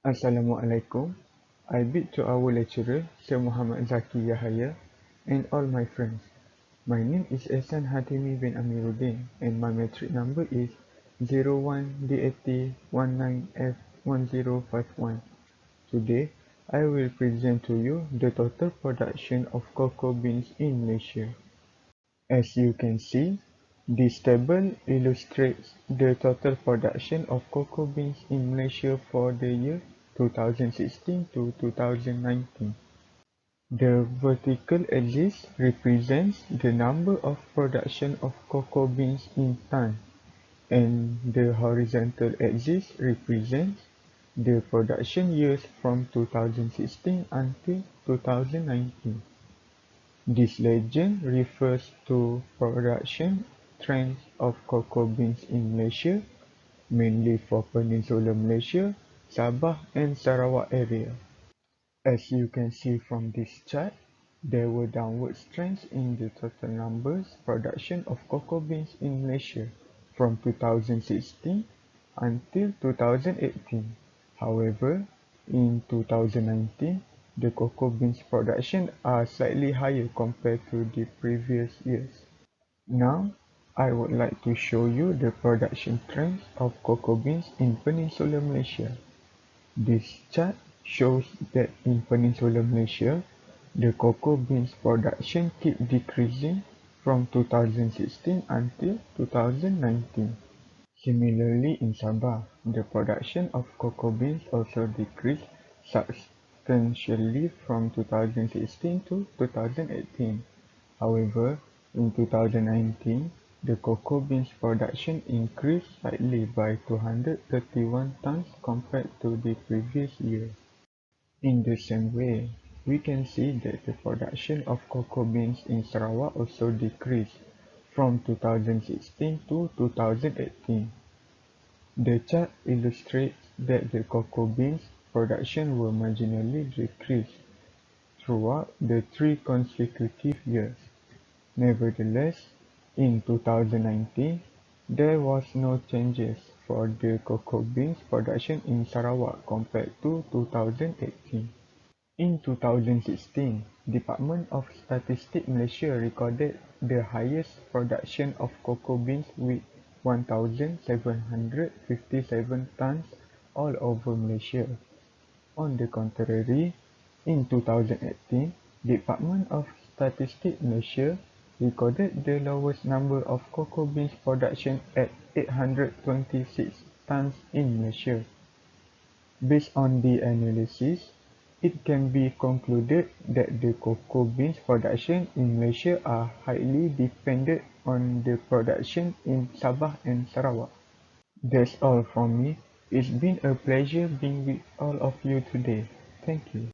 Assalamualaikum. I bid to our lecturer, Sir Muhammad Zaki Yahaya, and all my friends. My name is Ehsan Hatimi bin Amiruddin, and my metric number is 01D8019F1051. Today, I will present to you the total production of cocoa beans in Malaysia. As you can see, this table illustrates the total production of cocoa beans in Malaysia for the year 2016 to 2019. The vertical axis represents the number of production of cocoa beans in ton, and the horizontal axis represents the production years from 2016 until 2019. This legend refers to production trends of cocoa beans in Malaysia, mainly for Peninsular Malaysia, Sabah and Sarawak area. As you can see from this chart, there were downward trends in the total numbers production of cocoa beans in Malaysia from 2016 until 2018. However, in 2019, the cocoa beans production are slightly higher compared to the previous years. Now, I would like to show you the production trends of cocoa beans in Peninsular Malaysia. This chart shows that in Peninsular Malaysia, the cocoa beans production keep decreasing from 2016 until 2019. Similarly, in Sabah, the production of cocoa beans also decreased substantially from 2016 to 2018. However, in 2019, the cocoa beans production increased slightly by 231 tons compared to the previous year. In the same way, we can see that the production of cocoa beans in Sarawak also decreased from 2016 to 2018. The chart illustrates that the cocoa beans production were marginally decreased throughout the 3 consecutive years. Nevertheless, in 2019, there was no changes for the cocoa beans production in Sarawak compared to 2018. In 2016, Department of Statistics Malaysia recorded the highest production of cocoa beans with 1,757 tons all over Malaysia. On the contrary, in 2018, Department of Statistics Malaysia recorded the lowest number of cocoa beans production at 826 tons in Malaysia. Based on the analysis, it can be concluded that the cocoa beans production in Malaysia are highly dependent on the production in Sabah and Sarawak. That's all from me. It's been a pleasure being with all of you today. Thank you.